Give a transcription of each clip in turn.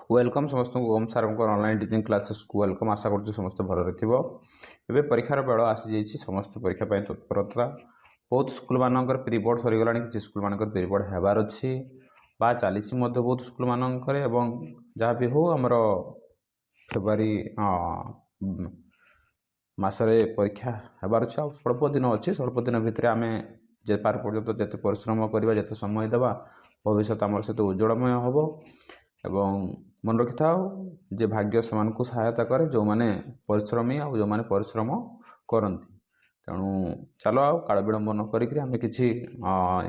Welcome समस्त ओम सार online teaching classes को वेलकम आशा कर समस्त भल रही परीक्षार बेल आसी जाइए समस्त परीक्षा तत्परता बहुत स्कूल मानक प्री बोर्ड सरीगला कि स्कूल मानक प्री बोर्ड होबार अच्छी बा चली बहुत स्कूल मानक जहाँ भी हो आमर फेब्रुआरी मसरे परीक्षा होबार अच्छे स्वल्प दिन अच्छी स्वल्प दिन भितर आम जे पार पर्यटन जिते परिश्रम करवा जिते समय देवा भविष्य आम सहित उज्जवलमय हम एवं मन रखि था जे भाग्य से सहायता करे जो माने परिश्रमी आ जो माने परिश्रम करती तेणु चलो आ काल विलंब न करें किसी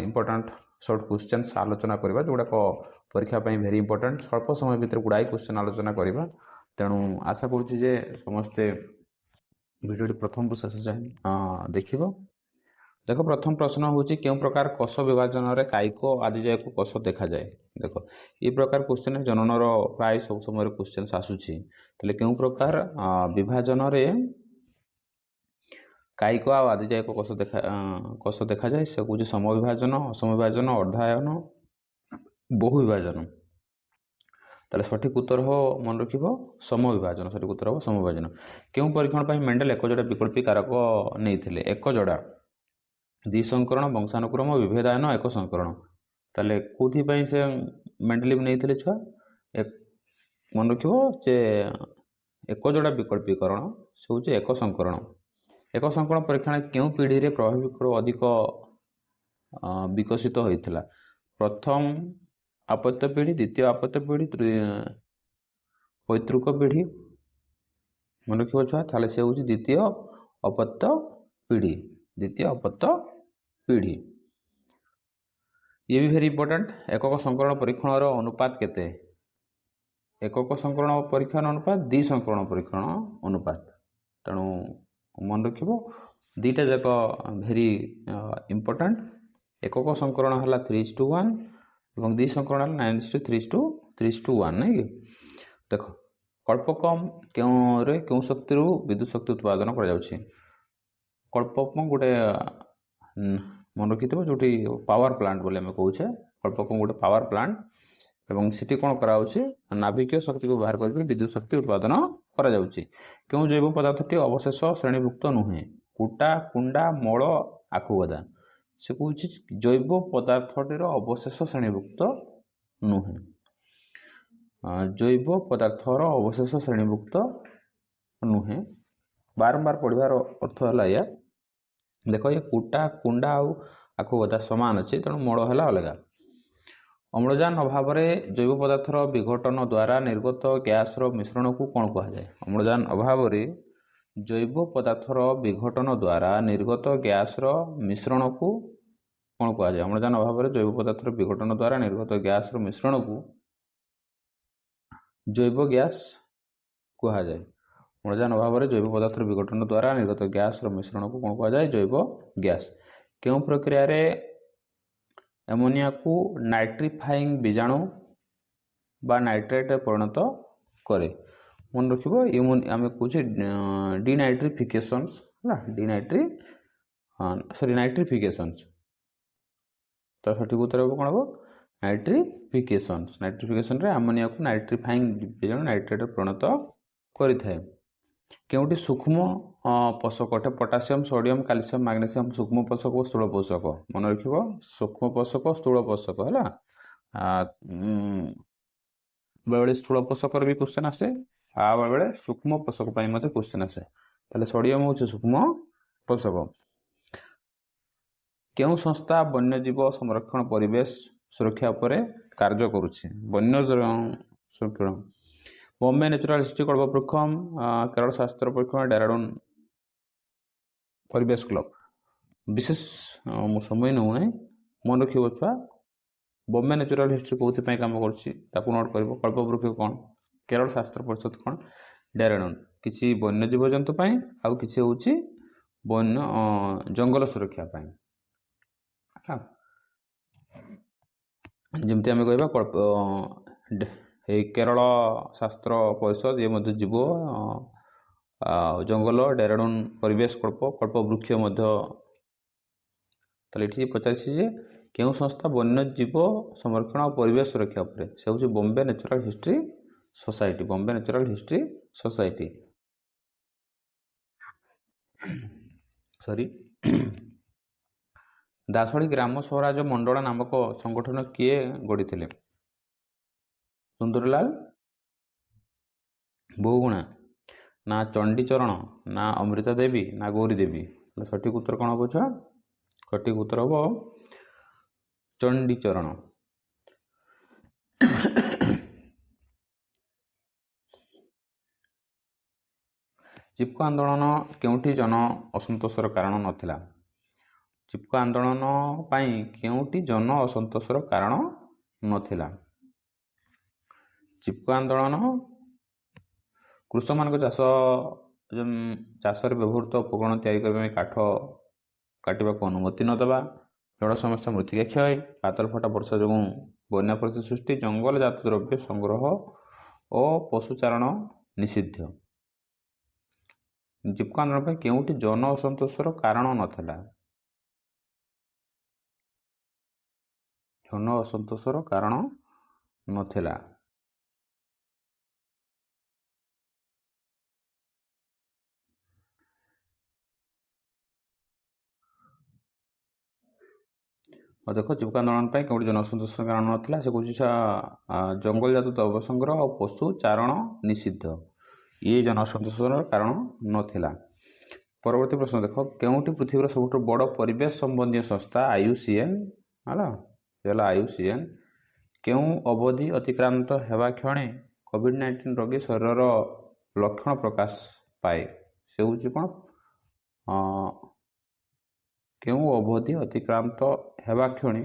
इंपोर्टाट सर्ट क्वेश्चन आलोचना करवा जोड़ाक परीक्षा भेरी इंपोर्टाट स्वल्प समय भितर गुड़ाई क्वेश्चन आलोचना करवा तेणु आशा करुच्चे समस्ते वीडियो प्रथम को शेष जाए देख देख प्रथम प्रश्न हूँ क्यों प्रकार कोष विभाजन रे कायिक आदिजाय को कोष देखा जाए। देख ये प्रकार क्वेश्चन जननर प्राय सब समय क्वेश्चन आसूची तेल क्यों प्रकार विभाजन रे कायिक आदिजाय को कोष देखा जाए से कौन समविभाजन असमविभाजन अर्धायन बहुविभाजन ताले सठिक उत्तर हो मन रख समविभाजन सठिक उत्तर हो समविभाजन। क्यों परीक्षण पर मेंडेल एक जोड़ा विकल्पी कारक नहीं एक जोड़ा द्विसंकरण वंशानुक्रम विभेदायन एक संकरण ताले कौथि से मेंडेलिव नहीं छुआ एक मन रख एक जोड़ा विकल्पीकरण से हूँ एक संकरण परीक्षण क्यों पीढ़ी रे प्रभाविक अधिक विकसित होता प्रथम अपत्य पीढ़ी द्वितीय अपत्य पीढ़ी पैतृक पीढ़ी मन रख छुआ ताले से हूँ द्वितीय अपत्य पीढ़ी ये भी वेरी इंपोर्टेंट एकक संकरण परीक्षण अनुपात केते एकक संकरण परीक्षण अनुपात द्विसंकरण परीक्षण अनुपात तेणु मन रख दीटा जाक वेरी इंपोर्टेंट एकक संकरण है 3:1 और द्विसंकरण 9:3:1 नहीं कि देख कल्पकम क्यों शक्ति विद्युत शक्ति उत्पादन कर कल्पकम गोटे मन रखि जो पावर प्लांट बोले आम कहे कल्पकम गोटे पावर प्लांट एवं सिटी कौन कराऊँचे नाभिकीय शक्ति को बाहर करके विद्युत शक्ति उत्पादन करा जाउची। क्यों जैव पदार्थटी अवशेष श्रेणीभुक्त नुहे कुटा कुंडा मल आखुगदा से कौन जैव पदार्थटीर अवशेष श्रेणीभुक्त नुहे जैव पदार्थर अवशेष श्रेणीभुक्त नुहे बारंबार पढ़ार अर्थ है या देख ये कुटा कुंडा आखुगदा सामान अच्छे तेणु मल है अलग अम्लजान अभाव में जैव पदार्थर विघटन द्वारा निर्गत गैस मिश्रण को कौन कहुए अम्लजान अभाव में जैव पदार्थर विघटन द्वारा निर्गत गैस मिश्रण को कौन कहुए अम्लजान अभाव में जैव पदार्थर विघटन द्वारा निर्गत गैस मिश्रण को जैव गैस कहुए अम्लजान अभाव में जैव पदार्थर विघटन द्वारा निर्गत गैस मिश्रण को कौन कहुए जैव गैस। क्यों प्रक्रिया रे एमोनिया को नाइट्रिफाइंग बीजाणु बा नाइट्रेट परिणत करे मन रख आम कहे डिनाइट्रिफिकेशंस नाइट्रिफिकेशंस तो सठिक उत्तर कौन हम नाइट्रिफिकेशन रे एमोनिया को नाइट्रिफाइंग बीजाणु नाइट्रेट परिणत करें। क्योंटी सूक्ष्म पोषक अटे पोटासियम सोडियम कैल्शियम मैग्नीशियम सूक्ष्म पोषक और स्थूल पोषक मन रख सूक्ष्म पोषक स्थूल पोषक है बेले स्थूल पोषक भी क्वेश्चन आसे आ बेले सूक्ष्म पोषक क्वेश्चन आसे ताले सोडियम हूँ सूक्ष्म पोषक। क्यों संस्था वन्यजीव संरक्षण परिवेश सुरक्षा पर कार्य करुच्ची वन्य संरक्षण बॉम्बे नेचुरल हिस्ट्री कल्पवृक्षम केरल शास्त्र परीक्षण डेहराडून परिवेश क्लब विशेष समय नौ ना मन रख छुआ बॉम्बे नेचुरल हिस्ट्री कौन कम कर नोट कर कल्पवृक्ष कौन केरल शास्त्र परिषद कौन डेहराडून किसी वन्यजीव जंतु आउ किसी हूँ वन्य जंगल सुरक्षा जमती आम कह केरल शास्त्र परिषद ये मध्य जीव जंगल डेहराडून परिवेश कल्पवृक्ष ये पचारे क्यों संस्था वन्यजीव संरक्षण और परिवेश सुरक्षा पर से हूँ Bombay Natural History Society, Bombay Natural History Society, sorry. दासड़ी ग्राम स्वराज मंडल नामक संगठन किए गढ़ी? सुंदरलाल बहुगुणा, ना चंडीचरण, ना अमृता देवी, ना गौरी देवी? सठिक उत्तर कौन हम छुआ? सठिक उत्तर हम चंडीचरण। चिपको आंदोलन केउठी जन असंतोषर कारण नथिला? चिपको आंदोलन पाई केउठी जन असंतोषर कारण नथिला? चिपको आंदोलन कृषक मान चाष चाष व्यवहृत उपकरण तैयारी करने काठ काटा को अनुमति नदबा, जल समस्या मृत्तिका क्षय, पातल फटा वर्षा जो बन्या परिस्थिति सृष्टि, जंगल जात द्रव्य संग्रह और पशुचारण निषिद्ध। चिपको आंदोलन पर केउठी जन असंतोषर कारण नथिला? जन असंतोषर कारण नथिला। और देखो चिपको आंदोलन पर कौटी जन असंतोष कारण नाला से कौन जंगल जात द्रव्य संग्रह और पशु चारण निषिद्ध, ये जन असंतोष कारण नाला। परवर्ती प्रश्न देख, केउटी पृथ्वीर सबुठ बड़ परिवेश संबंधी संस्था IUCN है IUCN केउ अवधि अतिक्रांत हेबा क्षणे कोविड-19 रोगी शरीर लक्षण प्रकाश पाए? से हूँ कौन केउ अवधि अतिक्रांत हेबा क्षणी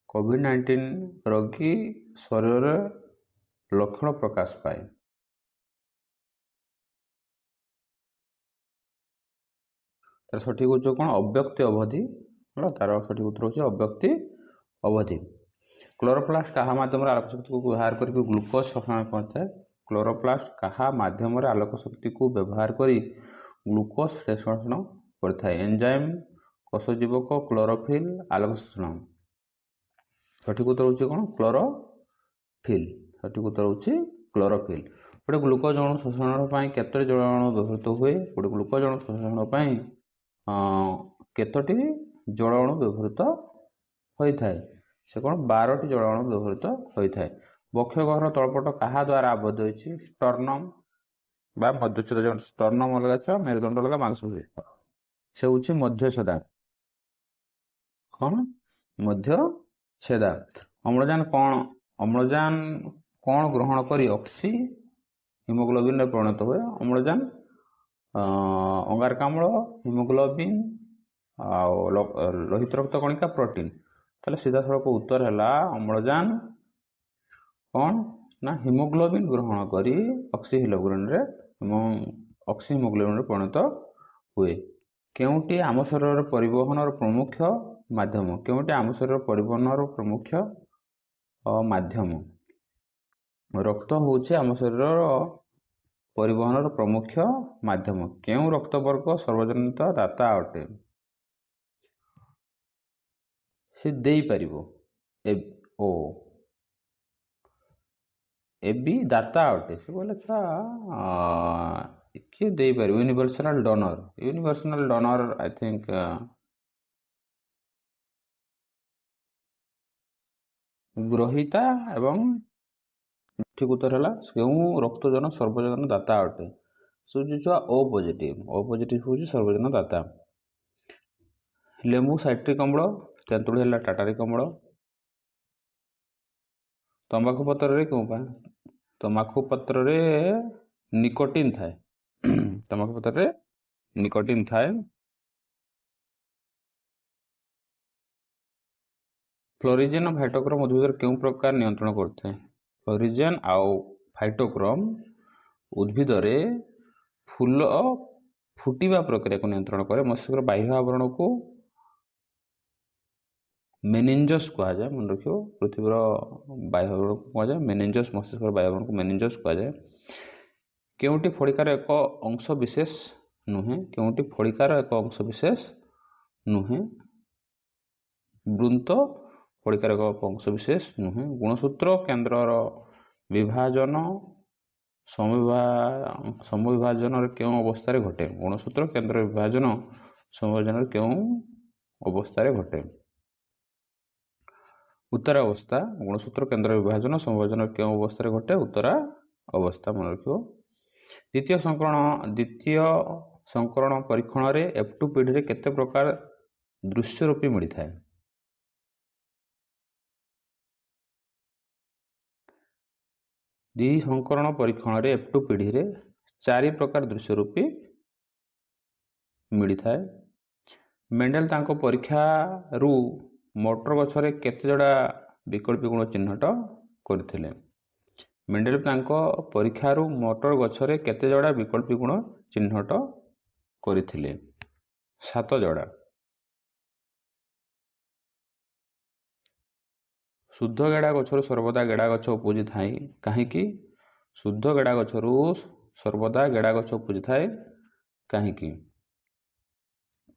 कोविड-19 रोगी शरीर लक्षण प्रकाश पाए? तार सठिक उत्तर कौन? अव्यक्ति अवधि। तार सठिक उत्तर होची अव्यक्ति अवधि। क्लोरोप्लास्ट कहा माध्यम आलोक शक्ति को व्यवहार कर ग्लूकोज शोषण करता है? क्लोरोप्लास्ट कहा माध्यम आलोक शक्ति को व्यवहार कर ग्लूकोज शोषण करता है? एंजाइम, कोषजीवक, क्लोरोफिल, आलोक शोषण? सठिक उत्तर होची कौन? क्लोरोफिल। सठिक उत्तर होची क्लोरोफिल। गोटे ग्लूकोज अणु शोषण पर केतोटी जल अणु व्यवहृत हुए? गोटे ग्लूकोज अणु शोषण पर केतोटी जल अणु व्यवहृत होता है? से कौन? 12टी जल अणु व्यवहृत होता है। वक्षगहर तलपट क्या द्वारा आबद्ध होती? स्टर्नम बा मध्यछेद। स्टर्नम अलग मेरुदंड अलग मांसपेशी से हूँ मध्यछेदा। कौन? मध्यछेदा। अम्लजान कौन ग्रहण करी ऑक्सी हिमोग्लोबिन रे परिणत हुए? अम्लजान अंगारकाम्ल, हिमोग्लोबिन लोहित रक्त कणिका, प्रोटीन। ताले सीधा सड़क उत्तर है अम्लजान कौन ना हिमोग्लोबिन ग्रहण करी ऑक्सी हिमोग्लोबिन रे परिणत हुए। केउटी आम शरीर परिवहन प्रमुख माध्यम? केउटी आम शरीर परिवहन प्रमुख माध्यम? रक्त होची आम शरीर परिवहन प्रमुख माध्यम। केउ रक्तवर्ग सर्वजनित दाता अटे? से देई परिबो ओ एबी दाता अटे। से बोले छा किए दे पार? Universal donor. Universal donor I think ग्रहिता एवं ठीक उत्तर है क्यों रक्तजन सर्वजन दाता अटे? सूची छुआ ओ पॉजिटिव। ओ पॉजिटिव हूँ सर्वजन दाता। लेंबू साइट्रिक अम्ल, तेंतुड़ी है टाटारिक अम्ल। तंबाकू पत्र रे क्यों पा? तंबाकू पत्र रे निकोटिन थाए। तंबाकू पत्र रे निकोटिन थाए। फ्लोरिजेन और फाइटोक्रोम उद्भिद क्यों प्रकार नियंत्रण करते हैं? फ्लोरिजेन आउ फाइटोक्रोम उद्भिद रे फूल फुटिबा प्रक्रिया को नियंत्रण करे। मस्तिष्क बाह्य आवरण को मेनिंजस कहा जाए। मन रखियो, पृथ्वीर बाह्य आवरण को कहा जाए मेनिंजस। मस्तिष्क बाह्य आवरण को मेनिंजस कहा जाए। केउटी फड़िकार एक अंश विशेष नुहे? केउटी फड़िकार एक अंश विशेष नुहे? वृंत फड़िकार एक अंश विशेष नुहे। गुणसूत्र केन्द्र विभाजन समविभाजन क्यों अवस्था घटे गुणसूत्र केंद्र विभाजन समविभाजन क्यों अवस्था घटे उत्तरा अवस्था गुणसूत्र केंद्र विभाजन समविभाजन क्यों अवस्था घटे उत्तरा अवस्था मन रख द्वितीय संकरण परीक्षण रे F2 पीढ़ी रे केते प्रकार दृश्य रूपी मिली थाए द्वि संकरण परीक्षण रे F2 पीढ़ी रे 4 प्रकार दृश्य रूपी मिली थाए मेंडेल तांको परीक्षा रु मोटर गछरे केते जोड़ा विकल्पी गुण चिन्हट करथिले मेंडेल तांको परीक्षा रु मोटर गछरे केते जोड़ा विकल्पी गुण चिन्हट करथिले 7 जोड़ा शुद्ध गेड़ा गछरु सर्वदा गेड़ा गछ उपजी थाए काहेकि शुद्ध गेड़ा गछरु सर्वदा गेड़ा गछ उपजी थाए काहेकि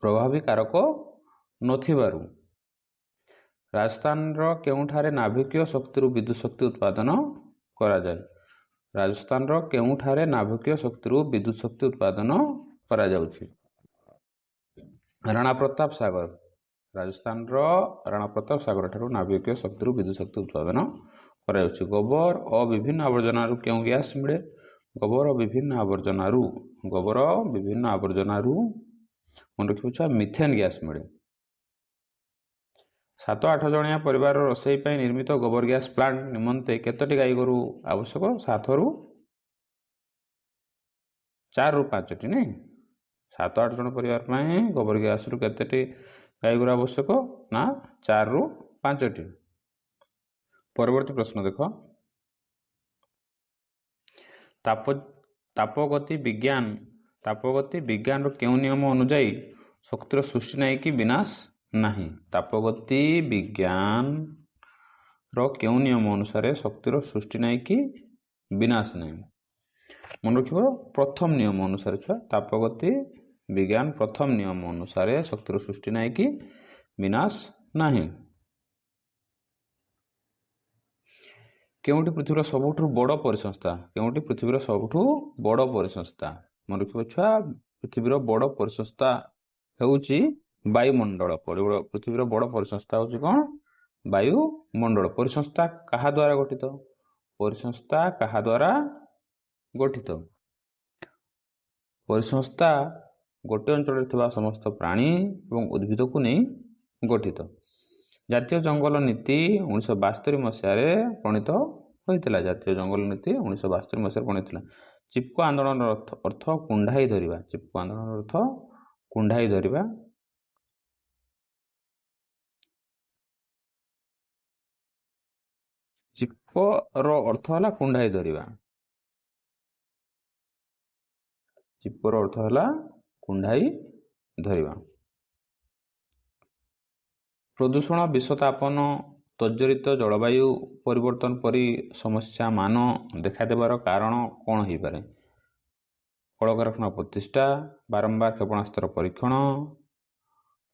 प्रभावी कारक नथिबारु राजस्थान रो केउठारे नाभिकीय शक्ति रु विद्युत शक्ति उत्पादन करा जाय राजस्थान रो केउठारे नाभिकीय शक्ति रु विद्युत शक्ति उत्पादन करा जाउछि राणा प्रताप सागर राजस्थान रो राणा प्रताप सागर ठारू नाभिकीय शक्ति रु विद्युत शक्ति उत्पादन करा जाउछि गोबर और विभिन्न आवर्जना रु केउ गैस मिले गोबर और विभिन्न आवर्जना रु मन रखिबा मिथेन गैस मिले 7-8 जणिया परिवार रोषेई पर निर्मित गोबर गैस प्लांट निमंते केतोटी गाई गोरु आवश्यक 7 रु 4 रु 5 नहीं 7-8 जन परिवार में गोबर गैस रु केतोटी गाई गोरु आवश्यक ना 4 रु 5 परवर्ती प्रश्न देख तापगति विज्ञान रो केउ नियम अनुसार शक्तिर सृष्टि नहीं कि विनाश नहीं तापगति विज्ञान रो केउ नियम अनुसार शक्तिर सृष्टि नहीं कि विनाश नहीं मन रखिबो प्रथम नियम अनुसार छुआ तापगति विज्ञान प्रथम नियम अनुसार शक्तिर सृष्टि नहीं कि विनाश नहीं केउटी पृथ्वीर सबुठु बड़ परिसंस्था केउटी पृथ्वीर सबुठु बड़ परिसंस्था मन रखिबो छुआ पृथ्वीर बड़ परिसंस्था हेउची वायुमंडल पृथ्वीर बड़ परिसंस्था होची कोन वायुमंडल परिसंस्था कहा द्वारा गठित परिसंस्था गोटे अंचल थिबा समस्त प्राणी एवं उद्भिद को नहीं गठित जातीय जंगल नीति 1972 मसीह प्रणीत होइतिला जातीय जंगल नीति 1972 मसीह प्रणीत थिला चिपको आंदोलन अर्थ कुंडाई धरिबा चिपको आंदोलन अर्थ कुंडाई धरिबा चिपको रो अर्थ हला कुंडाई धरिबा चिपको रो अर्थ हला कुंडाई धरिबा प्रदूषण विषतापन तज्जरित जलवायु परिवर्तन परी समस्या मान देखा देबार कारण कौन हो पारे कलकारखाना प्रतिष्ठा बारंबार क्षेपणास्त्र परीक्षण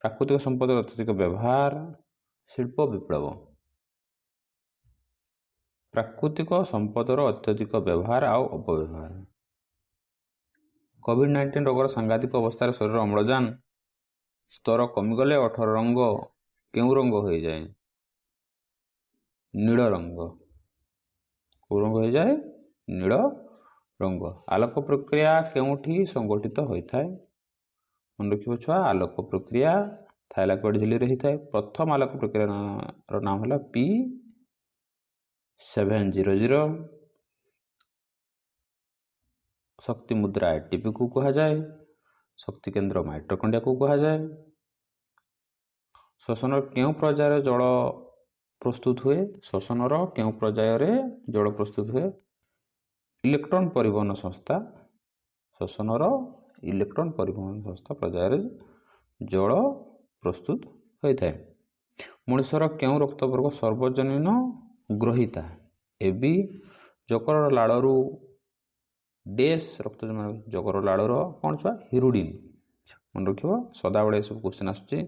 प्राकृतिक संपद अत्यधिक व्यवहार शिल्प विप्लव प्राकृतिक संपदर अत्यधिक व्यवहार आउ अपव्यवहार कोविड-19 रोगर सांघातिक अवस्था शरीर अम्लजान स्तर कमिगले 18 रंग केउ रंग हो जाए नील रंग कौ रंग हो जाए नील रंग आलोक प्रक्रिया केउठी संगठित होता है मन रखिबो छुआ आलोक प्रक्रिया थाइलाकोइड झिल्ली रही थाए प्रथम आलोक प्रक्रिया रो नाम हला P700 शक्ति मुद्रा एटीपी को कहा जाए शक्ति केंद्र माइटोकॉन्ड्रिया को कहा जाए श्वसन केउ पर्यायर जल प्रस्तुत हुए श्वसन केउ पर्यायर जल प्रस्तुत हुए इलेक्ट्रॉन परिवहन संस्था श्वसन इलेक्ट्रॉन परिवहन संस्था पर्यायर जल प्रस्तुत होता है मनुष्यर केउ रक्तवर्ग सर्वजनीन ग्रहिता एबी जकर लाड़ू डेस रक्त जगर लाड़र कौन छुआ हिरुडिन मन रख सदाबले सब क्वेश्चन आसुच्छे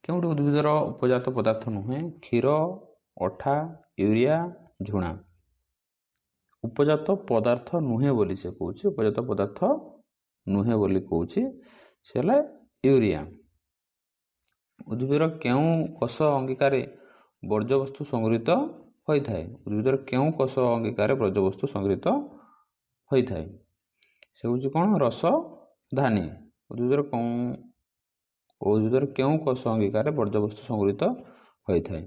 केउटी उद्भिदर उपजात पदार्थ नुहे क्षीर अठा यूरिया झुणा उपजात पदार्थ नुहे बोली से कहूँ उपजात पदार्थ नुहे बोली कहूँ से यूरिया उद्भिदर केउं कोष अंगिकार वर्ज्यवस्तु संगृहीत होता है उद्भिदर केउं कोष अंगिकार वर्ज्यवस्तु संगृहीत होता है से हूँ कौन रस धानी उद्भिदर केउं कोष अंगिकार वर्ज्यवस्तु संगृहीत होता है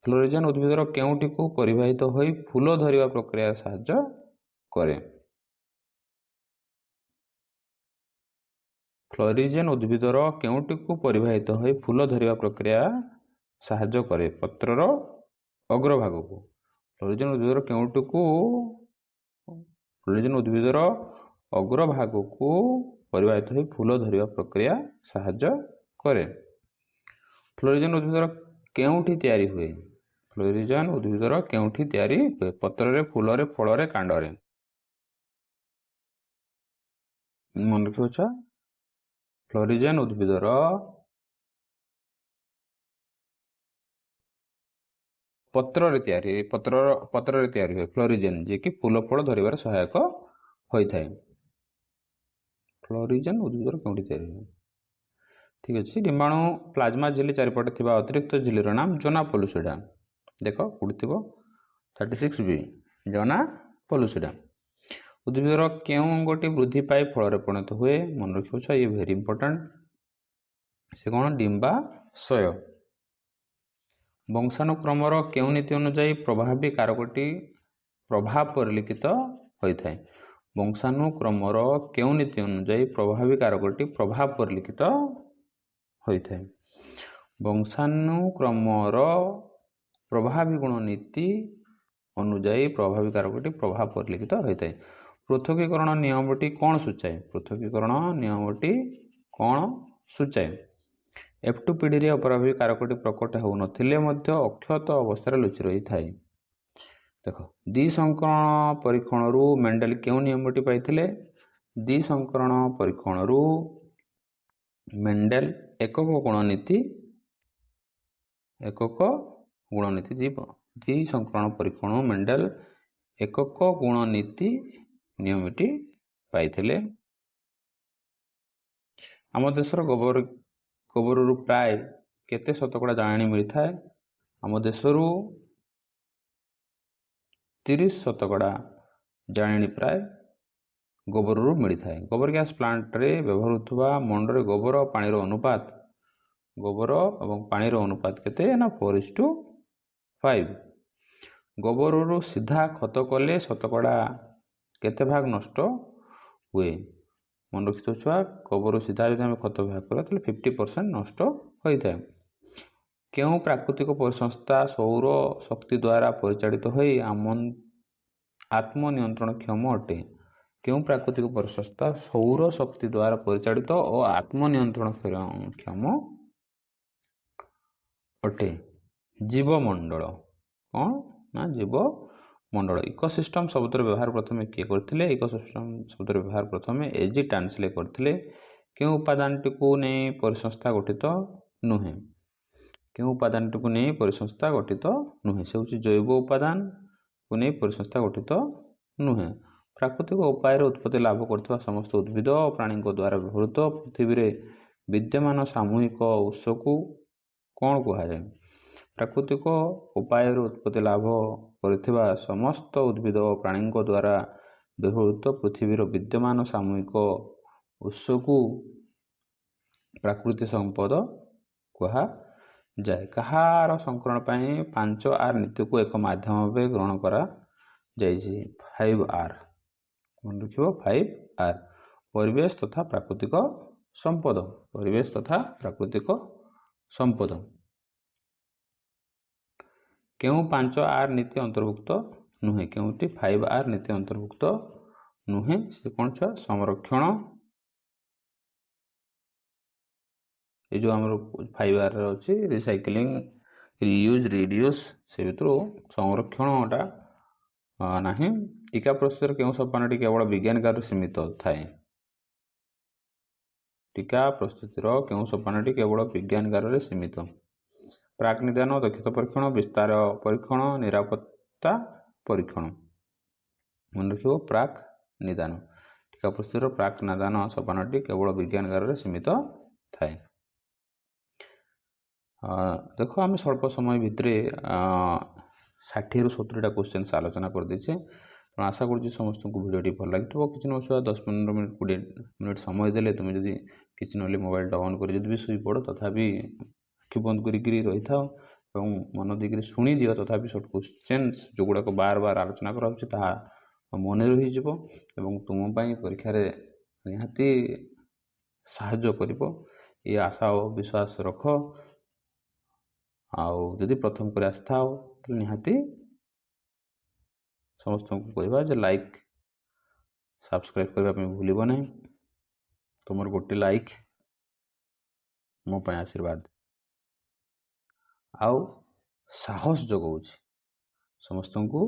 फ्लोरिजेन उद्भिदर केउंटी को परिवाहित हो फूल धरिबा प्रक्रिया साहाय्य करे फ्लोरिजेन उद्भिदर केउंटी को परिवाहित हो फूल धरिबा प्रक्रिया साहाय्य करे पत्रर अग्रभाग को फ्लोरिजेन उद्भिदर केउंटी को फ्लोरिजेन उद्भिदर अग्रभाग को परिवाहित हो फूल धरिबा प्रक्रिया साहाय्य करे फ्लोरिजेन उद्भिदर केउंठी तैयारी हुए फ्लोरिजेन उद्भिदर केउंठी तैयारी हुए पत्र फूल फल कांड मन रखिए फ्लोरिजेन उद्भिदर पत्र तैयारी हुए फ्लोरिजेन जे कि फूल फल धरिबार सहायक होता है फ्लोरिजेन उद्भिदर केउंठी तैयारी हुए ठीक अच्छे डिम्बाणु प्लाज्मा झिल्ली चारिपटे थिबा अतिरिक्त झिल्लीर नाम जोना पेलुसिडा देख कोठी थिबो 36B जोना पेलुसिडा उद्भिदर केउं अंगटी वृद्धि पाई फल परिणत हुए मन रखिए ये वेरी इंपोर्टेंट से कौन डिम्बाशय वंशानुक्रमर केउं नीति अनुसार प्रभावी कारकटी प्रभाव परिलिखित होता है वंशानुक्रमर केउं नीति अनुसार प्रभावी कारकटी प्रभाव परिलिखित होता है वंशानुक्रमर प्रभावी गुण नीति अनुजाई प्रभावी कारकटी प्रभाव परिलिखित होता है पृथकीकरण नियमटी कौन सूचाए पृथकीकरण नियमटी कौन सूचाए F2 पीढ़ी अप्रभावी कारकटी प्रकट हो नथिले मध्य अक्षत अवस्था लुचि रही थाए देख द्विसंकरण परीक्षण मेंडेल केउं नियमटी पाइथिले द्विसंकरण परीक्षण मेंडेल एकक गुणनीति द्विसंकरण परीक्षण मेंडेल एकक गुणनीति नियमटी पाइथिले आम देशर गोबर प्राय केते शतकड़ा जाणी मिलता है आम देशरू 30% जाणी प्राय गोबर मिलता है गोबर गैस प्लांट रे व्यवहार होता मंडरे गोबर और पानी अनुपात गोबर और पानी अनुपात केते ना 4:5 गोबर सीधा खत कले शतकड़ा केते भाग नष्ट हुए मन रखी छुआ गोबर सीधा जो आम खत भाग करा 50% नष्ट होता है क्यों प्राकृतिक परिसंस्था सौर शक्ति द्वारा परिचालित हो आत्मनियंत्रण क्षम अटे क्यों प्राकृतिक परिसंस्था सौर शक्ति द्वारा परिचालित और आत्मनियंत्रण क्षम अटे जीवमंडल कौन ना जीवमंडल इकोसिस्टम शब्द व्यवहार प्रथम किए करथिले इकोसिस्टम शब्द व्यवहार प्रथम एजी टांसले करथिले क्यों उपादान को नहीं परिसंस्था गठित नुहे क्यों उपादान को नहीं परिसंस्था गठित नुहे से हूँ जैव उपादान को नहीं परिसंस्था गठित नुहे प्राकृतिक उपाय उत्पत्ति लाभ करथिबा समस्त उद्भिद और प्राणी द्वारा व्यवहृत पृथ्वी रे विद्यमान सामूहिक उत्स को कौन कहुए प्राकृतिक उपाय उत्पत्ति लाभ करथिबा समस्त उद्भिद और प्राणी द्वारा व्यवहृत पृथ्वी विद्यमान सामूहिक उत्स को प्राकृतिक संपद कहा जाए कहार संकरण पाई 5R नीति को एक माध्यम भाव ग्रहण करा जाइछि 5R मन रखिबो 5R परिवेश तथा प्राकृतिक संपद परिवेश तथा प्राकृतिक संपद क्यों 5R नीति अंतर्भुक्त नुहे क्योंटी 5R नीति अंतर्भुक्त नुहे से कौन छा संरक्षण ये जो आम 5R अच्छी रिसाइक्लिंग रियूज रिड्यूस से भर संरक्षणटा ना टीका प्रस्तुत क्यों सोपानटी केवल विज्ञान कार्य सीमित थाए टीका प्रस्तुतिर क्यों सोपानटी केवल विज्ञान कार्य सीमित प्राक निदान दक्षता परीक्षण विस्तार परीक्षण निरापत्ता परीक्षण ମନେ ରଖିବ ପ୍ରାକ୍ ନିଦାନ। ଟୀକା ପ୍ରସ୍ତୁତିର ପ୍ରାକ୍ ନିଦାନ ସୋପାନଟି କେବଳ ବିଜ୍ଞାନଗାରରେ ସୀମିତ ଥାଏ। ଦେଖ ଆମେ ସ୍ୱଳ୍ପ ସମୟ ଭିତରେ 60ରୁ 70ଟା କ୍ୱେଶ୍ଚନ୍ସ ଆଲୋଚନା କରିଦେଇଛେ। ତେଣୁ ଆଶା କରୁଛି ସମସ୍ତଙ୍କୁ ଭିଡ଼ିଓଟି ଭଲ ଲାଗିଥିବ। କିଛି ନ ଛୁଆ 10-15 ମିନିଟ୍ 20 ମିନିଟ୍ ସମୟ ଦେଲେ ତୁମେ ଯଦି କିଛି ନହେଲେ ମୋବାଇଲଟା ଅନ୍ କରି ଯଦି ବି ଶୋଇପଡ଼, ତଥାପି ଆଖି ବନ୍ଦ କରିକିରି ରହିଥାଅ ଏବଂ ମନ ଦେଇକରି ଶୁଣିଦିଅ। ତଥାପି ସର୍ଟ କ୍ୱେଶ୍ଚନ୍ସ ଯେଉଁଗୁଡ଼ାକ ବାର ବାର ଆଲୋଚନା କରାଯାଉଛି ତାହା ମନେ ରହିଯିବ ଏବଂ ତୁମ ପାଇଁ ପରୀକ୍ଷାରେ ନିହାତି ସାହାଯ୍ୟ କରିବ। ଏ ଆଶା ଓ ବିଶ୍ୱାସ ରଖ। ଆଉ ଯଦି ପ୍ରଥମ କରି ଆସିଥାଅ ତାହେଲେ ନିହାତି ସମସ୍ତଙ୍କୁ କହିବା ଯେ ଲାଇକ୍ ସବସ୍କ୍ରାଇବ୍ କରିବା ପାଇଁ ଭୁଲିବ ନାହିଁ। ତୁମର ଗୋଟେ ଲାଇକ୍ ମୋ ପାଇଁ ଆଶୀର୍ବାଦ ଆଉ ସାହସ ଯୋଗାଉଛି ସମସ୍ତଙ୍କୁ